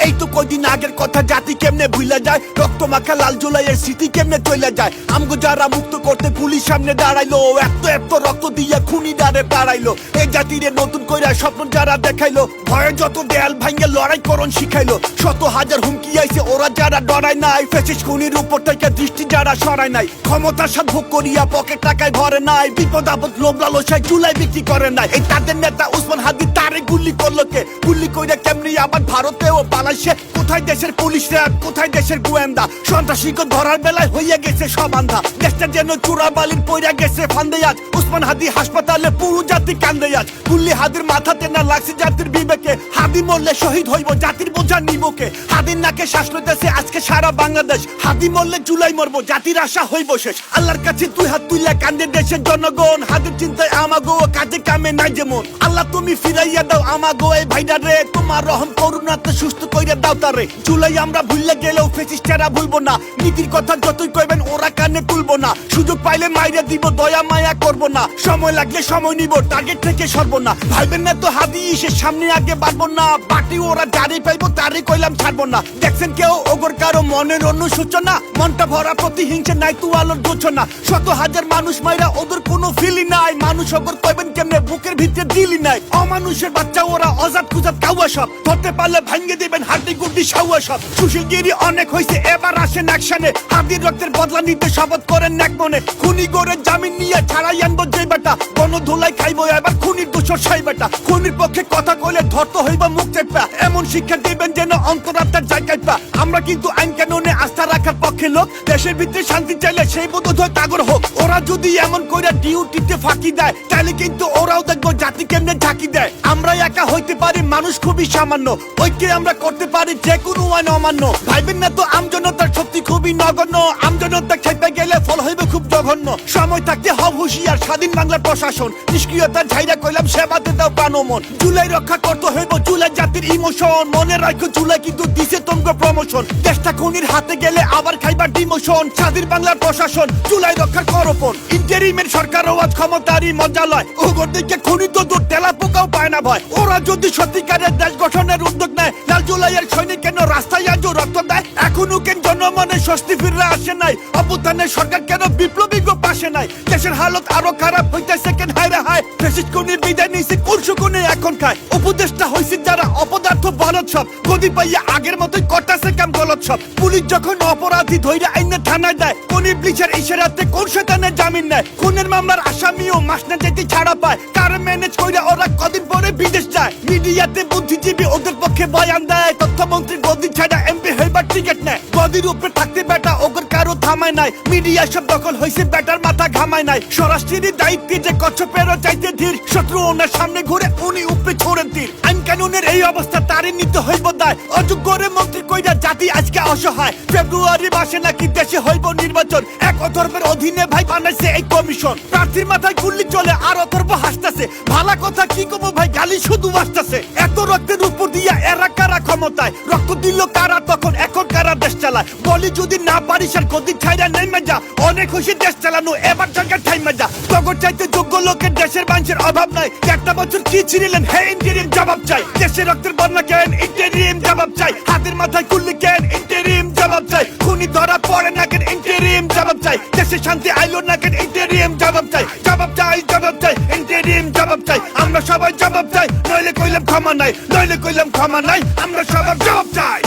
এই তো কয়দিন আগের কথা, জাতি কেমনে ভুলে যায়, রক্ত মাখা লাল জুলাইয়ের স্মৃতি কেমনে চলে যায়। আমগো যারা মুক্ত করতে পুলিশ সামনে দাঁড়াইলো, এত রক্ত দিয়ে খুনি দাঁড়ে বাড়াইলো। এই জাতিরে নতুন কইরা স্বপ্ন যারা দেখাইলো, ভয়ে যত দেয়াল ভাঙ্গে লড়াই করণ শিখাইলো। শত হাজার হুমকি আইছে, ওরা যারা ডরায় নাই, ফেসিস খুনির উপর থেকে দৃষ্টি যারা সরায় নাই। ক্ষমতার সাথ ভোগ করিয়া পকেট টাকায় ভরে নাই, বিপদ আপদ লোভ লালসায় চুলাই বিক্রি করে নাই। এই তাদের নেতা উসমান হাদি তারে গুলি করলো কে, গুলি কইরা কেমনি আবার ভারতেও পালাইছে। কোথায় দেশের পুলিশরা, কোথায় দেশের গোয়েন্দা, সন্ত্রাসীকে ধরার বেলায় হইয়া গেছে সব আন্ধা। দেশটা যেন চোরাবালির পইরা গেছে ফান্দে আজ, উসমান হাদি হাসপাতালে পুরো জাতি কান্দে আজ। গুলি হাদির মাথাতে না লাগছে জাতির বিবেকে, হাদি মরলে শহীদ হইব জাতির বোঝা নিবকে। হাদির নাকে শ্বাস লইতেছে আজকে সারা বাংলাদেশ, হাদি মরলে জুলাই মরবো জাতির আশা হইব শেষ। আল্লাহর কাছে দুই হাত তুইলা কান্দে দেশের জনগণ, হাদির চিন্তায় আমাগো কাজে কামে নাই যেমন। আল্লাহ তুমি ফিরাইয়া দাও আমাগো এই ভাইরা রে, তোমার রহম করুণাতে সুস্থ কইরা দাও তারে। জুলাই আমরা ভুললে গেলেও ফেসিস্টেরা ভুলবো না, নীতির কথা যতই কইবেন ওরা কানে তুলবো না। সুযোগ পাইলে মাইরা দিব, দয়া মায়া করবো না, সময় লাগলে সময় নিব, টার্গেট থেকে সরবো না। ভাইবেন না তো হাদি সে সামনে আগে বাড়বো না, বাটি ওরা যারে পাইবো তারে কইলাম ছাড়বো না। দেখছেন কেউ ওগর কারো মনের অনুসূচনা, মনটা ভরা প্রতিহিংসা নাই তু আলোর ঘোষণা। শত হাজার মানুষ মাইরা ওদের কোনো ফিলি নাই, মানুষ ওগর কইবেন কেমনে বুকের ভিতরে দিলি নাই। অমানুষের বাচ্চা ওরা অজাত কুজাত কাউয়া সব, ধরতে পারলে ভাঙ্গে দিবেন হাড্ডি গুড্ডি সাউয়া সব। সুশীলগিরি অনেক হয়েছে, এবার আসেন অ্যাকশনে, হাদির রক্তের বদলা নিতে শপথ করেন এক মনে। খুনি গড়ে জামিন নিয়ে ছাড়াই আনবো যে বেটা, গণ ধুলাই খাইবো এবার খুনির দোষর সাই বেটা। খুনির পক্ষে কথা কইলে ধরতে হইবা মুখ চেপা, এমন শিক্ষা দিবেন যেন অন্তরাত্মার জায়গায় পা। আমরা কিন্তু আইন কানুনে আস্থা রাখার পক্ষে লোক, দেশের ভিতরে শান্তি চাইলে সেই বোধ হয় তাগর হোক। ওরা যদি এমন কইরা ডিউটিতে ফাঁকি দেয়, তাহলে কিন্তু ওরাও দেখবো জাতি কেমনে ঝাঁকি দেয়। আমরা একা হইতে পারি মানুষ খুবই সামান্য, ঐক্যে আমরা করতে পারি যে কোনো আইন অমান্য। ভাইবেন না তো আমজনতার শক্তি খুবই নগণ্য, আমজনতা খেপে গেলে ফল হইবে খুব জঘন্য। সময় থাকতে হব হুঁশিয়ার, স্বাধীন বাংলার প্রশাসন, নিষ্ক্রিয়তার ঝাইরা কইলাম সেবাতে দাও প্রাণ মন। জুলাই রক্ষা করতে হইব জুলাই জাতির ইমোশন, মনে রাখো জুলাই কিন্তু দিছে তোমগো প্রমোশন। দেশটা খুনির হাতে গেলে আবার খাইবার ডিমোশন, স্বাধীন বাংলার প্রশাসন জুলাই রক্ষার করপন। ইন্টারিমের সরকার আজ ক্ষমতারই মজা লয়, ওগর দিকে খুনি তো দূর তেলা পোকাও পায় না ভয়। ওরা যদি সত্যিকারের দেশ গঠনের উদ্যোগ নেয়, লাল জুলাইয়ের সৈনিক কেন রাস্তায় আজও রক্ত দেয়? এখনো কেন জনমনে স্বস্তি ফিরে আসে নাই? অভ্যুত্থানের সরকার কেন বিপ্লবী গো পাশে নাই? দেশের হালত আরো খারাপ হইতেছে কেন হায় রে হায়? ফ্যাসিস্ট খুনির বিদায় নিছে কোন সুকুনে এখন খায়? উপদেষ্টা হইছে যারা অপদার্থ বলদ সব, গদি পাইয়া আগের মতোই করতেছে কাম গলত সব। পুলিশ যখন অপরাধী ধইরা আইনে থানায় দেয়, কোন ইবলিশের ইশারাতে কোন শয়তানের জামিন নেয়? খুনের মামলার আসামিও মাস না যেতে ছাড়া পায়, কার ম্যানেজ কইরা ওরা কদিন পরে বিদেশ যায়। মিডিয়াতে বুদ্ধিজীবী ওদের পক্ষে বয়ান দেয়, তথ্যমন্ত্রী গদি ছাড়া এমপি হইবার টিকিট নেয়। গদির উপরে থাকতে বেটা ওগর কারো থামায় নাই, মিডিয়া সব দখল হইছে বেটার মাথা ঘামায় নাই। স্বরাষ্ট্রের দায়িত্বে যে কচ্ছপেরও চাইতে ধীর, শত্রু ওনার সামনে ঘুরে উনি উপরে ছোড়েন তীর। আইন কানুনের এই অবস্থা তারই নিতে হইব দায়, অযোগ্যরে মন্ত্রী কইরা জাতি আজকে অসহায়। ফেব্রুয়ারি মাসে নাকি দেশে হইব নির্বাচন, এক অথর্বের অধীনে ভাই বানাইছে এই কমিশন। প্রার্থীর মাথায় গুল্লি চলে আর অথর্ব হাসতেছে, ভালা কথা কি কমো ভাই গালি শুধু আসতেছে। এত রক্তের উপর দিয়া এরা কারা ক্ষমতায়, রক্ত দিল কারা তখন এখন কারা দেশ চালায়? বলি যদি না পারিস আর গদি ছাইরা নেমে যা, অনেক খুশি দেশ চালানো এবার সরকার ঠাইমে যা। তখন চাইতে যোগ্য লোকের দেশের মানুষের অভাব নাই, একটা বছর কি ছিলেন হে ইন্টারিম জবাব চাই। দেশের রক্তের বন্যা কেন ইন্টারিম জবাব চাই, হাতের মাথায় গুল্লি কেন ইন্টারিম জবাব চাই। খুনি ধরা পড়ে না কেন ইন্টারিম জবাব চাই, দেশে শান্তি আইলো না কেন ইন্টারিম জবাব চাই। জবাব চাই জবাব চাই ইন্টারিম জবাব চাই, আমরা সবাই জবাব চাই, নইলে কইলাম ক্ষমা নাই, নইলে কইলাম ক্ষমা নাই, আমরা সবাই জবাব চাই।